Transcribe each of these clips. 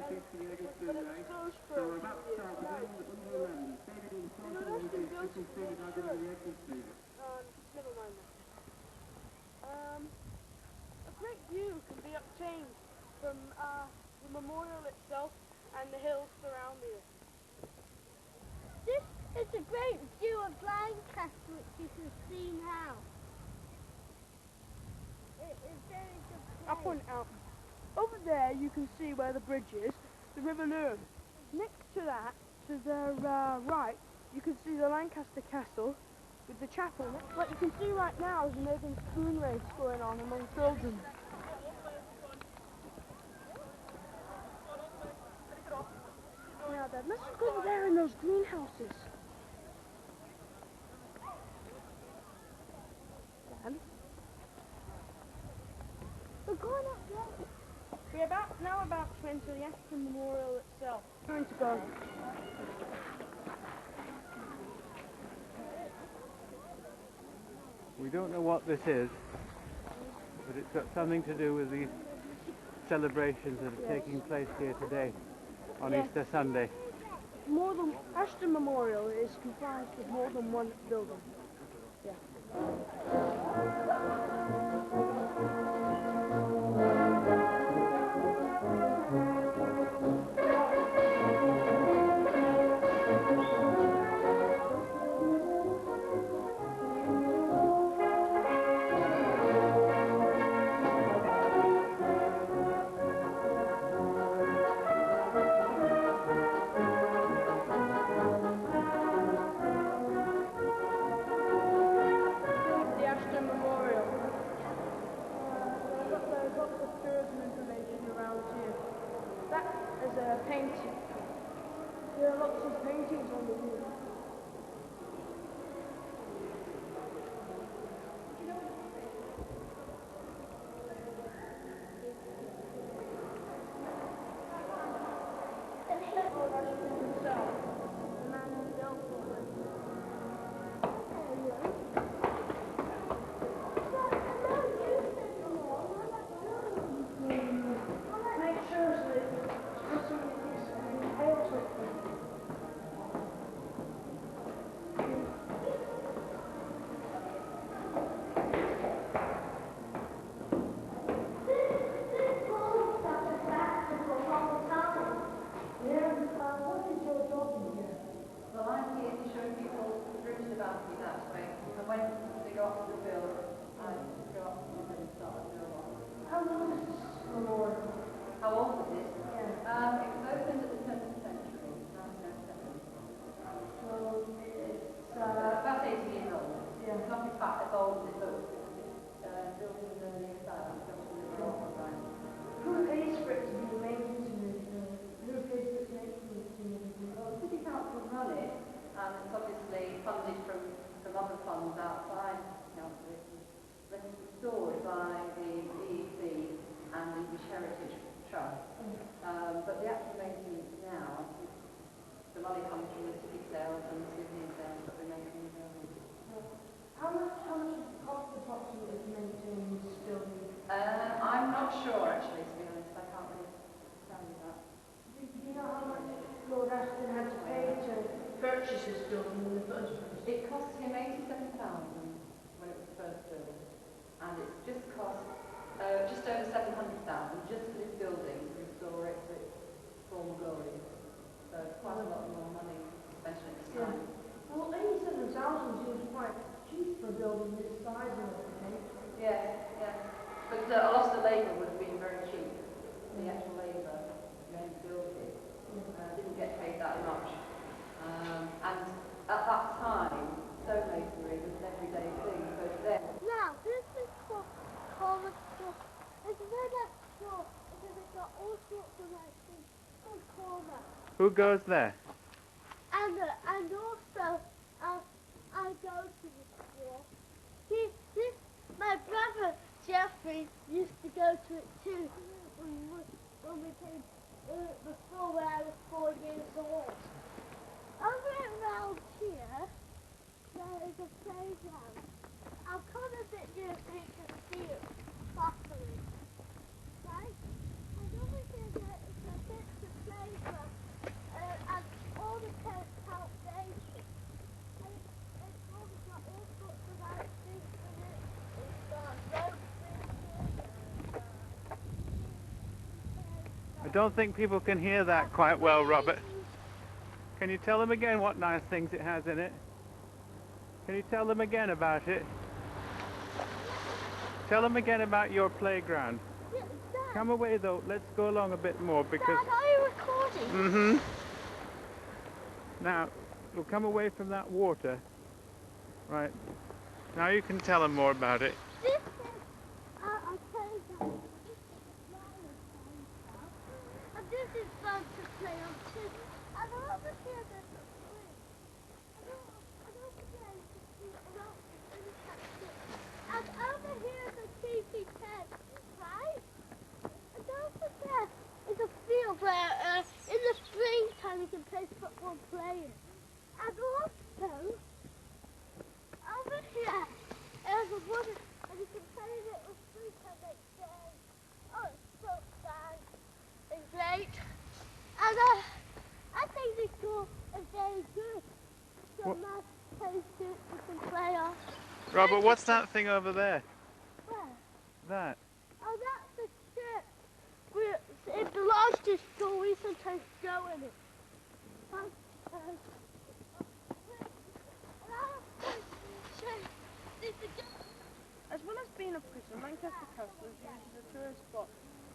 but it's closed for a few years now. You know, that's been built to make sure. Never mind that. A great view can be obtained from the memorial itself and the hills surrounding it. This is a great view of Lancaster, which you can see now. It is very good place. I'll point out. Over there you can see where the bridge is, the River Lune. Next to that, to the right, you can see the Lancaster Castle with the chapel. What you can see right now is an urban spoon race going on among children. Now then, let's look over there in those greenhouses. Dan? We're going up there. We're now about to enter the Ashton Memorial itself. Time to go. We don't know what this is, but it's got something to do with these celebrations that are taking place here today on Easter Sunday. Ashton Memorial is comprised of more than one building. Yeah. Painting. There are lots of paintings on the wall. But the actual maintenance now, the money comes from the ticket sales and the souvenir sales that we make in the building. How much does it cost approximately to maintain this building? I'm not sure actually, to be honest. I can't really tell you that. Do you know how much Lord Ashton had to pay to purchase this building in the first place? It cost him £87,000 when it was first built, and it's just cost just over £700,000 just for this building to restore it to its former glory. So it's quite a lot more money spent at this time. Well, 87,000 seems quite cheap for a building this size and everything. Yeah, yeah. But a lot of the labour would have been very cheap. The actual labour going to build it didn't get paid that much. And at that time, stonemasonry was an everyday thing. So there. Now, this is for Cormac Store. It's a very nice store because it's got all sorts of nice things called Cormac. Who goes there? And also, I go to the store. My brother Jeffrey used to go to it too when we came before when I was 4 years old. Over around here, there is a playground. I'll come a bit near so you can see it properly. Right? And over here there is a bit of I don't think people can hear that quite well, Robert. Can you tell them again what nice things it has in it? Can you tell them again about it? Tell them again about your playground. Yeah, Dad. Come away though, let's go along a bit more because... Dad, are you recording? Mm-hmm. Now, we'll come away from that water. Right. Now you can tell them more about it. This is, I'll tell you that. And this is fun to play on too. And over here there's a swing. And over there you can see a lot of insects. And over here is a TV tent, right? And over there is a field where in the springtime you can play football and play it. And also, over here is a water, and you can play it with fruit and make games. Oh, it's so nice and great. And I think this school is very good. So What? nice place you can play on. Robert, what's that thing over there? Where? That. Oh, that's the church. It belongs to school. We sometimes go in it. As well as being a prison, Lancaster Castle is used as a tourist spot,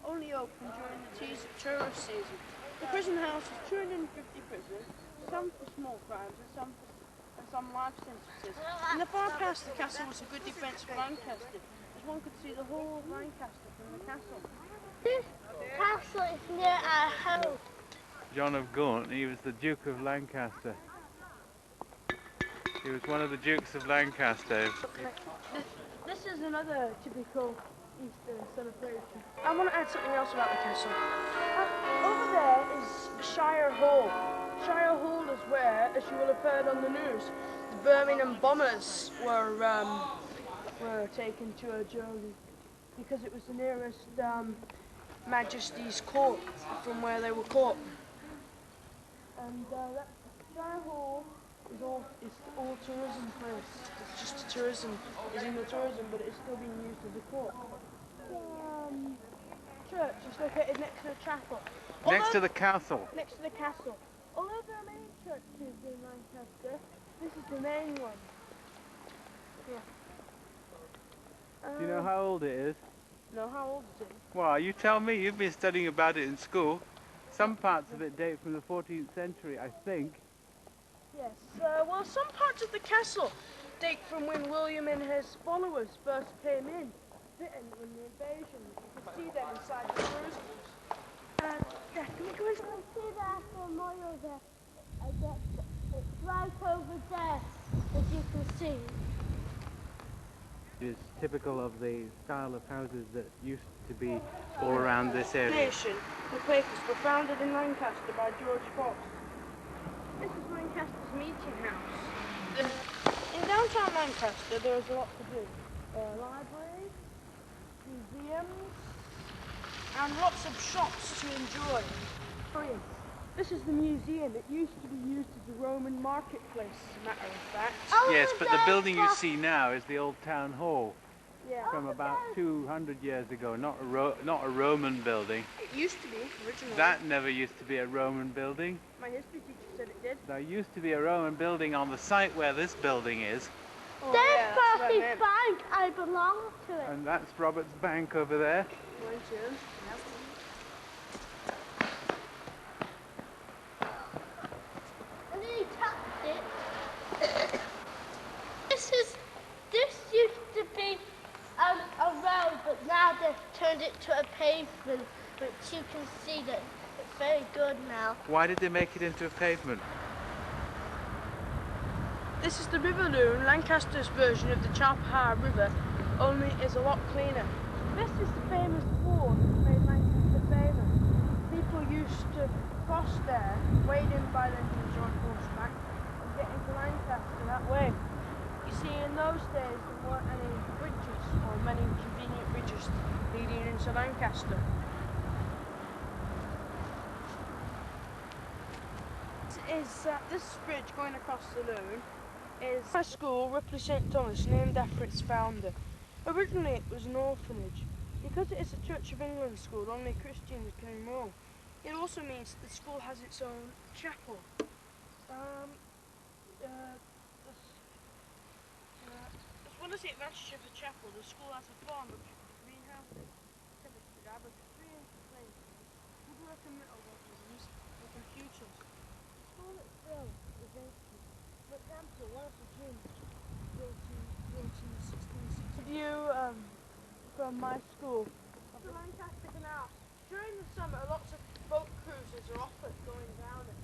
only open during the tourist season. The prison house has 250 prisoners, some for small crimes and some life sentences. In the far past, the castle was a good defence for Lancaster, as one could see the whole of Lancaster from the castle. This castle is near our home. John of Gaunt, he was the Duke of Lancaster. He was one of the Dukes of Lancaster. This is another typical Easter celebration. I want to add something else about the castle. Over there is Shire Hall. Shire Hall is where, as you will have heard on the news, the Birmingham bombers were taken to a journey because it was the nearest Majesty's court from where they were caught. And that Shire Hall is all tourism place. It's just tourism. It's in the tourism, but it's still being used as a court. Church is located next to the chapel. Next to the castle. Next to the castle. Although there are many churches in Lancaster, this is the main one. Yeah. Do you know how old it is? No, how old is it? Well, you tell me. You've been studying about it in school. Some parts of it date from the 14th century, I think. Yes. Well, some parts of the castle date from when William and his followers first came in Britain in the invasion. You can see them inside the cruisers. Yeah, can we go inside? You can see the memorial there. I guess it's right over there, as you can see. It is typical of the style of houses that used to be all around this area. Nation, the Quakers were founded in Lancaster by George Fox. This is Lancaster's meeting house. In downtown Lancaster, there is a lot to do. Libraries, museums, and lots of shops to enjoy. Free. This is the museum. It used to be used as a Roman marketplace, as a matter of fact. Yes, but the building you see now is the old town hall Yeah. from about 200 years ago, not a Roman building. It used to be, originally. That never used to be a Roman building. My history teacher said it did. There used to be a Roman building on the site where this building is, Oh, There's yeah, that's what I Percy's meant. Bank. I belong to it. and that's Robert's Bank over there. Mine too. And then he tapped it. This used to be a road, but now they've turned it to a pavement, which you can see that it's very good now. Why did they make it into a pavement? This is the River Loon, Lancaster's version of the Chalpahar River, only is a lot cleaner. This is the famous ford that made Lancaster famous. People used to cross there, wade in by engines on horseback, and get into Lancaster that way. You see, in those days there weren't any bridges, or many convenient bridges leading into Lancaster. This bridge going across the Loon is a school, Ripley St Thomas, named after its founder. Originally it was an orphanage. Because it is a Church of England school, only Christians can enroll. It also means the school has its own chapel. As well as the advantage of the chapel, the school has a farm with greenhouses, chemistry lab, with 3-inch playing field, woodworking metalworking rooms, and computers. The school itself is ancient. For example, one of the gyms built in 1660. View from my school of the Lancaster Canal. During the summer, lots of boat cruises are offered going down it.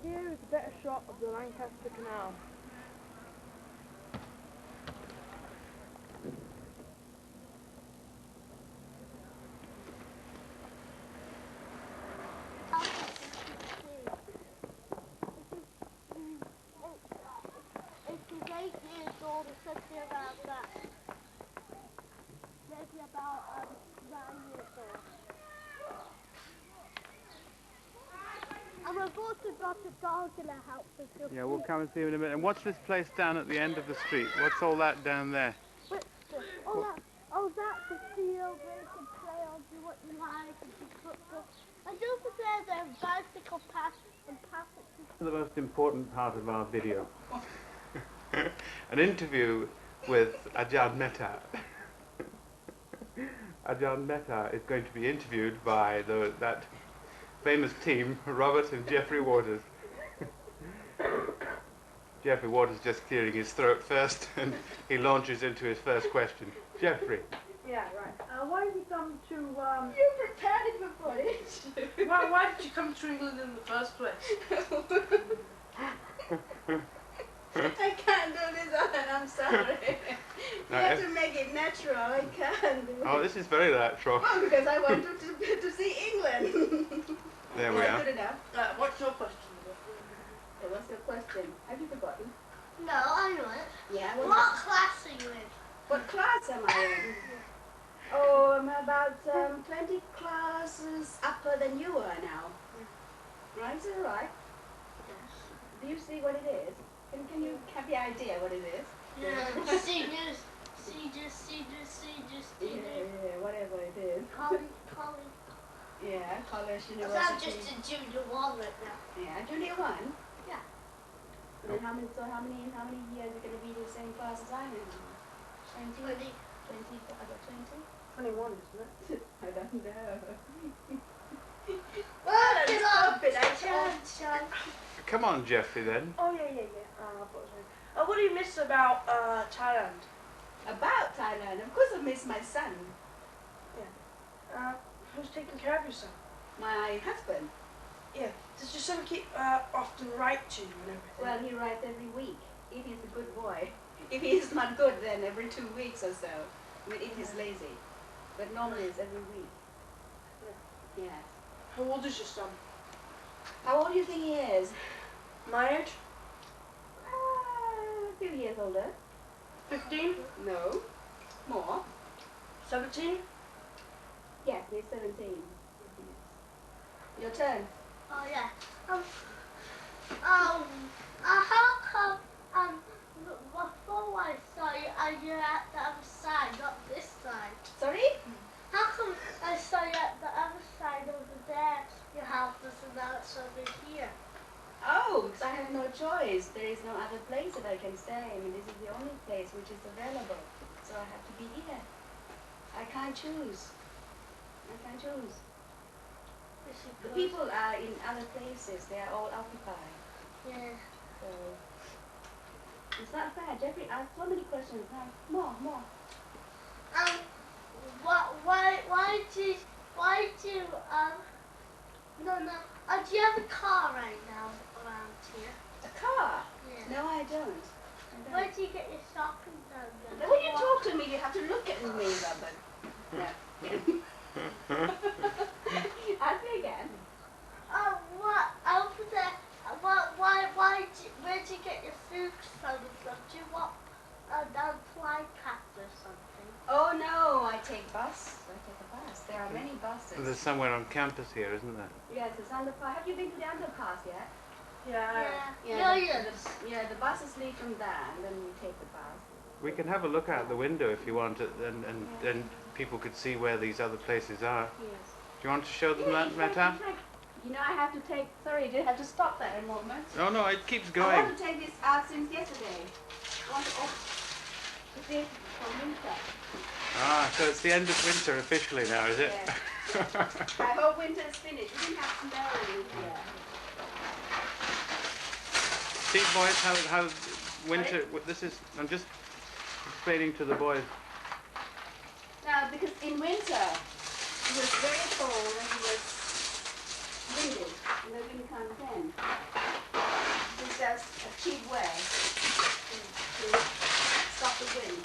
Here is a better shot of the Lancaster Canal. If he's 8 years old, or something about that. Maybe about 9 years old. And we've also got a dog in the house. Yeah, we'll come and see him in a minute. And what's this place down at the end of the street? What's all that down there? That's a field where you can play on, do what you like, and do football. And over there, there's a bicycle path and path it to... The most important part of our video. An interview with Ajahn Mehta. Ajahn Mehta is going to be interviewed by that famous team, Robert and Geoffrey Waters. Geoffrey Waters just clearing his throat first, and he launches into his first question. Geoffrey. Yeah, right. Why did you come to... You prepared it before, didn't you? why did you come to England in the first place? I can't do this, Alan, I'm sorry. You have to make it natural, I can't do it. Oh, this is very natural. Well, because I want to see England. There we are. Good enough. What's your question? What's your question? Have you forgotten? No, I know it. Yeah, What class are you in? What class am I in? Oh, I'm about 20 classes upper than you are now. Right, is that right? Yes. Do you see what it is? Can you have the idea what it is? Yeah. Seniors. Yeah, whatever it is. College. Yeah, college, I'm university. just a junior one right now. Yeah, junior one. Yeah. And then how many years are going to be in the same class as I am? 20? 20? I got 20? 21, isn't it? I don't know. Well, Let's stop it, I can't. Come on, Geoffrey, then. Oh, yeah. What do you miss about Thailand? About Thailand, of course I miss my son. Who's taking care of your son? My husband. Yeah. Does your son keep often write to you and everything? Well, he writes every week, if he's a good boy. If he's not good, then every 2 weeks or so. I mean, if he's lazy. But normally it's every week. Yes. How old is your son? How old do you think he is? My age? A few years older. 15? No. More. 17? Yes, he's 17. Yes. Your turn. Oh yeah. How come before I saw you, you're at the other side, not this side? Sorry? How come I saw you at the other side over there? Your house is, and now it's over here. Oh, because I have no choice. There is no other place that I can stay. I mean, this is the only place which is available. So I have to be here. I can't choose. The people are in other places. They are all occupied. Yeah. So it's not fair. Jeffrey asked so many questions. Now, more. Do you have a car right now around here? A car? Yeah. No, I don't. Where do you get your shopping done then? When you talk to me, you have to look at me, Robin. Yeah. Ask me again. What over there? Where do you get your food from and stuff? Do you want a fly cat or something? Oh no, I take a bus. There are many buses. There's somewhere on campus here, isn't there? Yes, it's underpass. Have you been to the underpass yet? Yeah. The buses leave from there, and then we take the bus. We can have a look out the window if you want, and people could see where these other places are. Yes. you want to show them that, Meta? You know, I have to take. Sorry, I have to stop there a moment. No, no, it keeps I going. want to take this out since yesterday. I want to open it for winter. Ah, so it's the end of winter officially now, is it? Yeah. I hope winter is finished. We didn't have snow in here. See, boys, how winter. This is. I'm just explaining to the boys. Now, because in winter, it was very cold and it was windy, and the wind comes in. This is just a cheap way to stop the wind.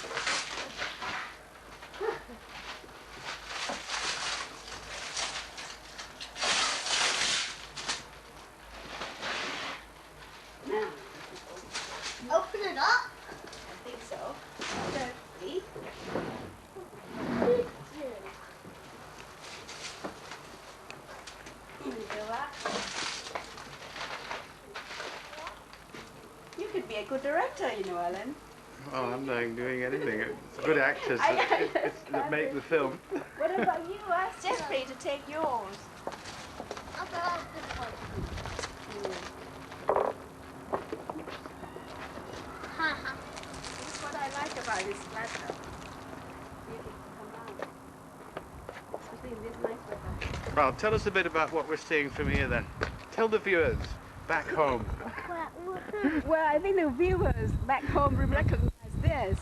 Now, Open it up. I think so. Carefully. You could be a good director, you know, Alan. Well, I'm not doing anything. It's good actors that make the film. What about you? Ask Jeffrey to take yours. I'll go off this one. Haha. This is what I like about this weather. You can come out. Especially in this nice weather. Well, tell us a bit about what we're seeing from here then. Tell the viewers back home. Well, I think the viewers back home will recognize this.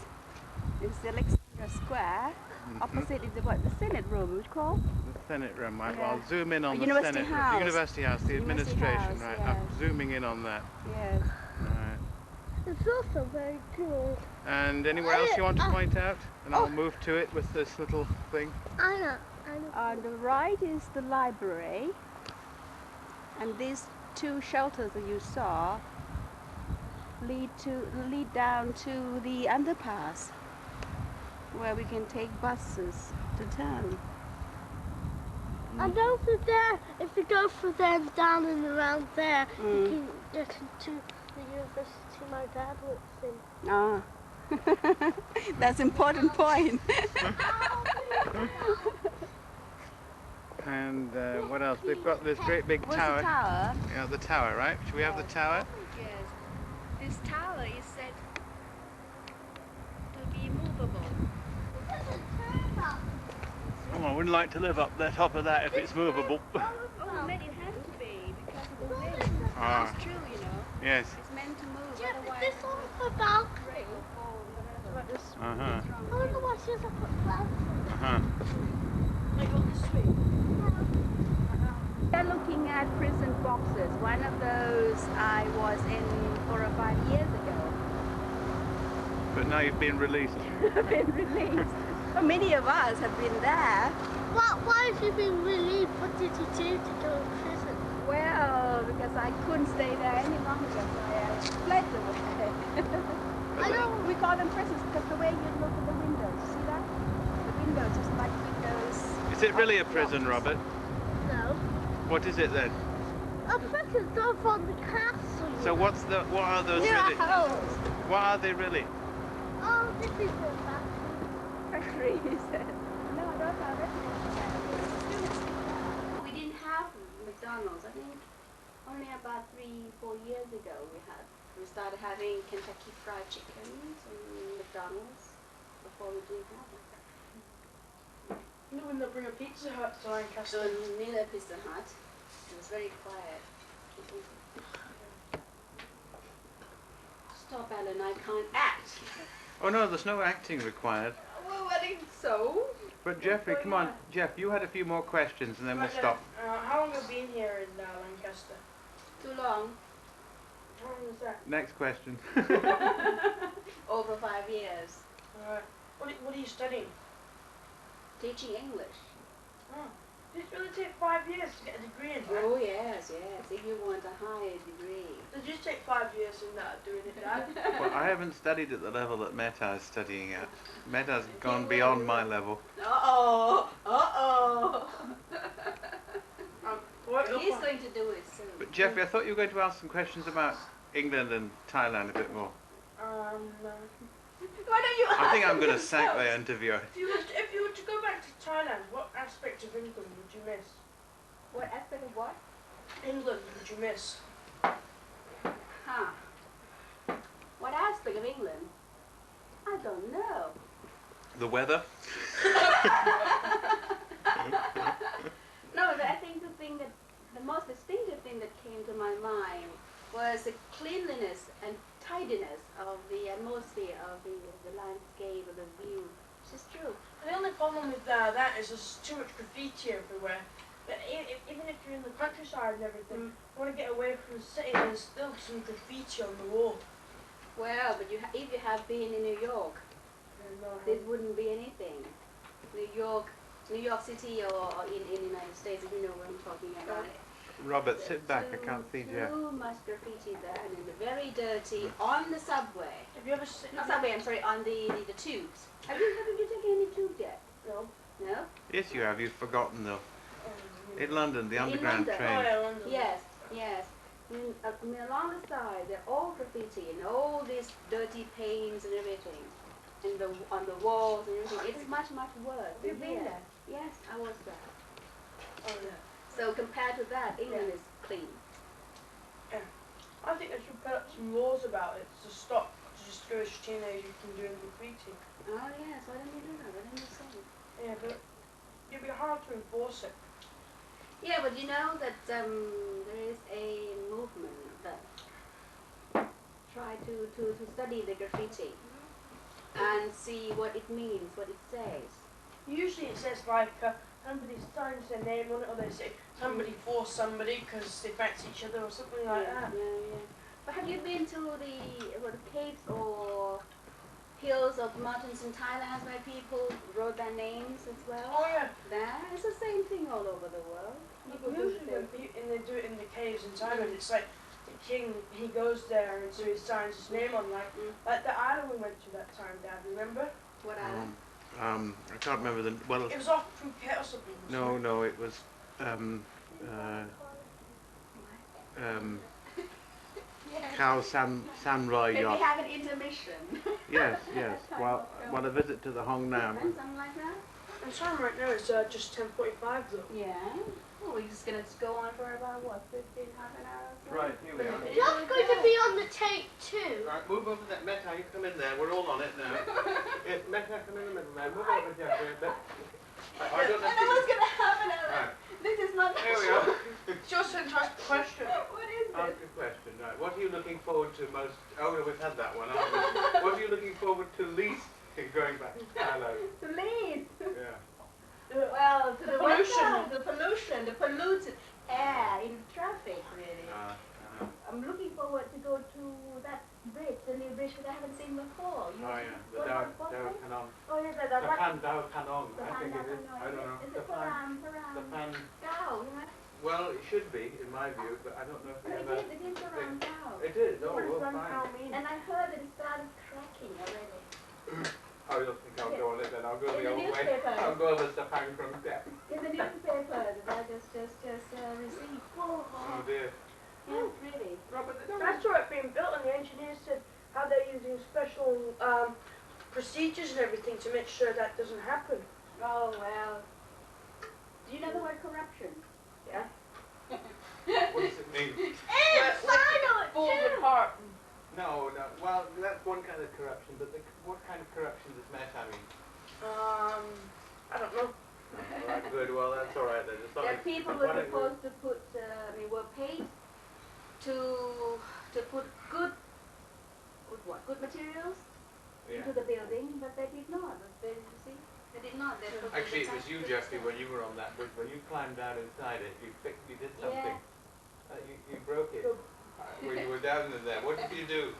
It's the Alexandra Square. Opposite is the Senate room, which called? The Senate room, right? Yeah. Well, I'll zoom in on the University Senate room. House. The University House, the University administration, House, right? yes. I'm zooming in on that. Yes. Right. It's also very cool. And anywhere else you want to point out? And I'll move to it with this little thing. I know. On the right is the library. And these two shelters that you saw lead down to the underpass, where we can take buses to town. And over there, if you go through them down and around there, you can get into the university my dad works in. Ah, that's an important point. And what else? They've got this great big What's tower. the tower? Yeah, the tower, right? Should we have the tower? Yes. This tower is said to be movable. Oh, I wouldn't like to live up the top of that if it's movable. Oh, then it has to be because of the wind. Ah. That's true, you know. Yes. It's meant to move, Yeah, otherwise this one's a balcony. it will fall, whatever. Uh-huh. I wonder why she has a put balcony. Uh-huh. Like on the street. We're looking at prison boxes. One of those I was in 4 or 5 years ago. But now you've been released. Been released. Well, many of us have been there. Why have you been relieved? What did you do to go to prison? Well, because I couldn't stay there any longer, so I fled away. I know. We call them prisons because the way you look at the windows, see that? The windows is like windows. Is it really a prison, Robert? No. What is it then? A prison's over on the castle. So what are those Near really? a house. What are they really? Oh, this is a factory. Factory, he said. No, those are residents. We didn't have McDonald's. I think only about 3-4 years ago we started having Kentucky Fried Chickens and McDonald's. Before we didn't have it. You know when they bring a Pizza Hut to So Lancaster? near the Pizza Hut, it was very quiet. Stop, Alan, I can't act. Oh no, there's no acting required. Well, I think so. But Jeffrey, come on. Jeff, you had a few more questions and then we'll stop. How long have you been here in Lancaster? Too long. How long is that? Next question. Over 5 years. Alright. What are you studying? Teaching English. Oh. Did it really take 5 years to get a degree in that? Oh, yes, yes. If you want a higher degree. Did you take 5 years in that doing it, Dad? Well, I haven't studied at the level that Meta is studying at. Meta's gone beyond my level. Uh-oh. Uh-oh. He's What? going to do it soon. But Jeffrey, I thought you were going to ask some questions about England and Thailand a bit more. Why don't you I think ask I'm going to yourself? sack the interviewer. If you were to go back to Thailand, what aspect of England would you miss? What aspect of what? England did you miss? Huh. What aspect of England? I don't know. The weather? No, but I think the most distinctive thing that came to my mind was the cleanliness and tidiness of the atmosphere of the landscape, of the view. Which is true. The only problem with that is there's too much graffiti everywhere. But even if you're in the countryside and everything, you want to get away from the city, there's still some graffiti on the wall. Well, but if you have been in New York, this wouldn't be anything. New York City or in the United States, if you know what I'm talking about. Robert, sit back, I can't see Jeff. Too much graffiti there, and it's very dirty on the subway. Have you ever seen? Not subway, I'm sorry, on the tubes. Have you taken any tube yet? No. No? Yes, you have. You've forgotten though. In London, the underground London. train. Oh, yeah, London. Yes. I mean, along the side, they're all graffiti and all these dirty paints and everything, and on the walls and everything. It is much worse. Have you been there? Yes, I was there. Oh, yeah. So compared to that, England is clean. I think they should put up some laws about it to stop discourage teenagers from doing graffiti. Oh yes, why don't you do that? Why don't you say it? Yeah, but it'd be hard to enforce it. Yeah, but you know that there is a movement that try to study the graffiti and see what it means, what it says. Usually it says like somebody signs their name on it, or they say somebody for somebody because they fancy each other or something like that. Yeah. But have you been to the caves or hills of mountains in Thailand where people wrote their names as well? Oh yeah. That is the same thing all over the world. People do the Usually same when thing. and they do it in the caves in Thailand, it's like the king, he goes there and so he signs his name on like the island we went to that time, Dad, remember? What island? I can't remember the, well, It was off Phuket or something. no, it was, Khao San Roy Maybe yacht. have an intermission. Yes. While a visit to the Hong Nam. Something like that? And time right now is just 10:45 though. Yeah. Well, we're just gonna go on for about what, 15, half an hour or so? Right, here we are. Just going to be on the tape too. Right, move over that. Meta, you come in there. We're all on it now. Meta, come in the middle now. Move over, Jeffrey. I know what's gonna happen. Right. This is not. Here we are. Just a question. What is Ask this? a question. Right. What are you looking forward to most? Oh, no, we've had that one, haven't we? What are you looking forward to least in going back to Thailand? To leave. Yeah. Well, to the pollution. the polluted air in traffic, really. Uh-huh. I'm looking forward to go to that bridge, the new bridge that I haven't seen before. Oh yeah, the Dao Kanong. Oh yeah, The Pan Dao Kanong, I think it is. I don't know. Is The it Pan. The Pan. Dao, yeah? Well, it should be, in my view, but I don't know if we It ever. is Paran Dao. It is. Oh, What does well, Ram Khao fine. mean? And I heard that it started cracking already. I don't think I'll go on it then. I'll go In the the old way. newspaper. I'll go over to Pan Krung Step. In the newspaper that I just received. Oh dear. Yes, really. Robert, I saw it being built and the engineers said how they're using special procedures and everything to make sure that doesn't happen. Oh, well. Do you know the word corruption? Yeah. what does it mean? It's silent Falls too. apart. No. Well, that's one kind of corruption, but what kind of corruption does Meta mean? I don't know. All right, good. Well, that's all right then. It's not That like- people why were don't we- supposed to put, were paid to put good materials Yeah. into the building, but they did not. They did not. They put Actually, the it was you, tax Jeffrey, system. when you were on that bridge. When you climbed down inside it, you did Yeah. something. You broke it. When you were down in there. What did you do?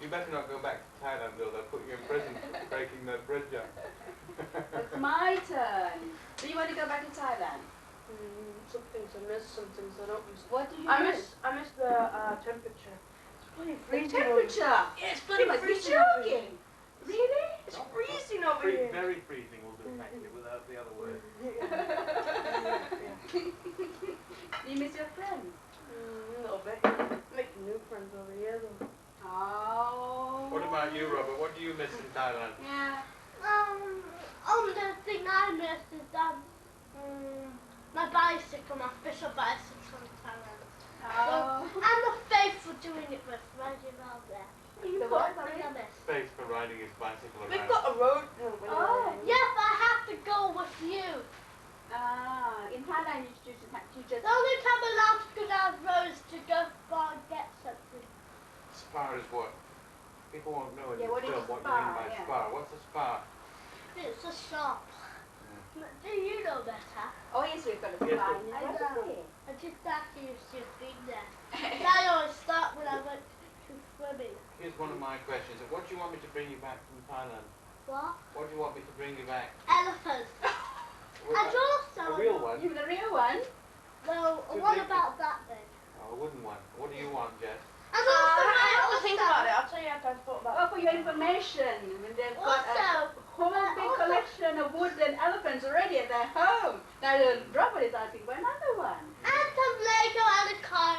You better not go back to Thailand, though. They'll put you in prison for breaking that bridge up. It's my turn. Do you want to go back to Thailand? Some things I miss, some things I don't miss. What do you I miss? miss the temperature. It's bloody The freezing. temperature. Yeah, it's You bloody must be freezing. over here. joking. Really? It's freezing over here. Very freezing will do, actually, without the other word. Do you miss your friends? A little bit. Making new friends over here though. Oh. What about you, Robert? What do you miss in Thailand? Yeah. The thing I miss is my bicycle, my official bicycle from Thailand. Oh. And the Faith for doing it with riding around there. The what? Space for riding his bicycle around. We've got a road. Oh. Yes, I have to go with you. In Thailand you just... The only time I'm allowed to go down the road is to go far and get something. Spar is what? People won't know in Yeah, the what is film a what you mean spar, by yeah. spar. What's a spar? It's a shop. Do you know better? Oh yes, we've got a Yes, spine. I What know. is it? I just asked you if you've been there. I always start when I went to swimming. Here's one of my questions. What do you want me to bring you back from Thailand? What? What do you want me to bring you back? Elephants. And also... A real one? You the real one? Well, Too what big. about that then? Oh, a wooden one. What do you want, Jess? And also, I have to think about it. also, I'll tell you after I thought about it. Oh, for your information, they've got a whole big collection of wooden elephants already at their home. Now Robert is asking for another one. and some Lego and a car.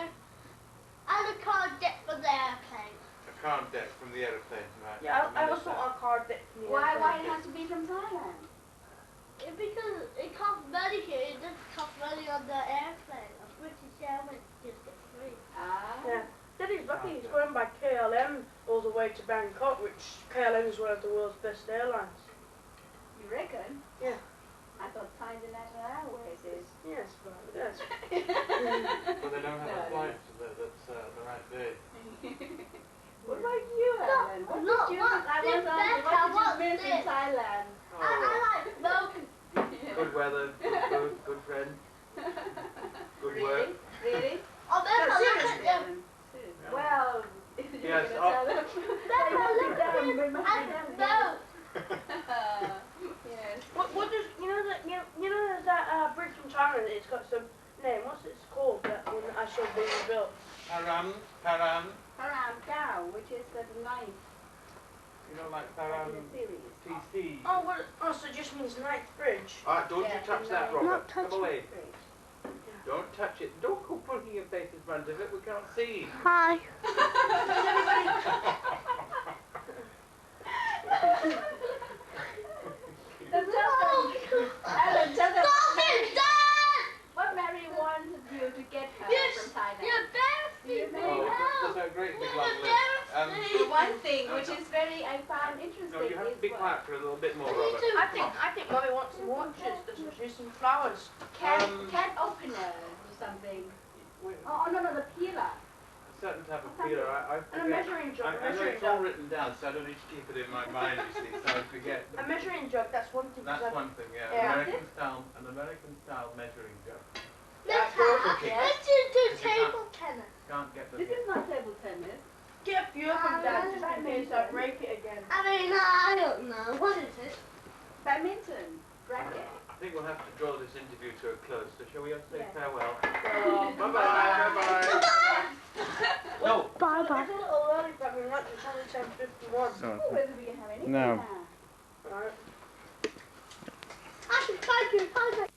And a car deck for the airplane. A card deck from the aeroplane, right? Yeah, I also want a card that. Why it has to be from Thailand? Because it costs money here, it doesn't cost money on the airplane. A British Airways just gets free. Ah. Yeah. Daddy's lucky he's going by KLM all the way to Bangkok, which KLM is one of the world's best airlines. You reckon? Yeah. I thought Thai International Airways is. Yes, but yes. But they don't have a flight that's the right day. What about you, Alan? What no, did you what's I was this asking, better? what did you What's miss in this? Thailand? Oh, I like smoking. good weather, good food, good friend, good Really? work. Really? Oh, No, Becca, look seriously. at them. Well, Yes, you're gonna tell them. Becca, look at them. They must be And down both. Yes. What does you know that there's that bridge from China? It's got some name. What's it called? That one that I saw being built. Param, Param Cow, which is the ninth you know, like in Param the series. TC. Oh, well, so it just means ninth bridge. Alright, don't Yeah, you touch and that, then- Robert. Come touching away. Bridge. Don't touch it. Don't go putting your face in front of it. We can't see. Hi. Alan, tell them Stop it, Dad! what Mary wanted you to get her You're from Thailand. embarrassing me Oh, now. that's a great big You're long list. The embarrassing. one thing which is I found interesting No, you have to is be what- quiet for a little bit more, Me Robert. too. I think Mommy wants some watches. There's some flowers. Can opener or something. Wait, Oh, no, the peeler. a certain type of peeler. I And a forget. measuring I jug. know it's all written down, so I don't need to keep it in my mind, you see, so I forget. A measuring jug. That's one thing. That's one thing, yeah. Yeah. An American style measuring jug. Let's cooking. let's do Because you table tennis. Can't get the. This is not table tennis. Get a few of them, Dad, just in case I break it again. I mean, I don't know. What is it? Badminton. Racket. I think we'll have to draw this interview to a close, so shall we all say Yeah. farewell? Bye Bye bye. No. Bye It's a little early for having lunch. It's only 10:51. Oh, whether we can have anything No. now. Alright. I can try to find it.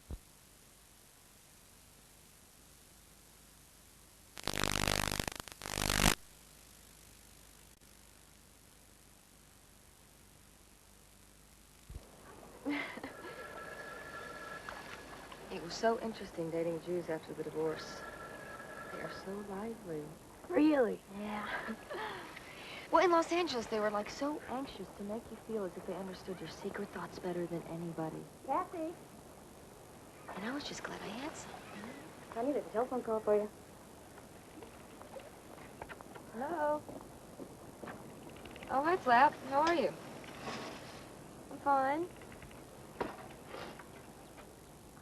It was so interesting dating Jews after the divorce. They are so lively. Really? Yeah. Well, in Los Angeles, they were like so anxious to make you feel as if they understood your secret thoughts better than anybody. Kathy. And I was just glad I had some. Honey, there's a telephone call for you. Hello? Oh, hi, Flap. How are you? I'm fine.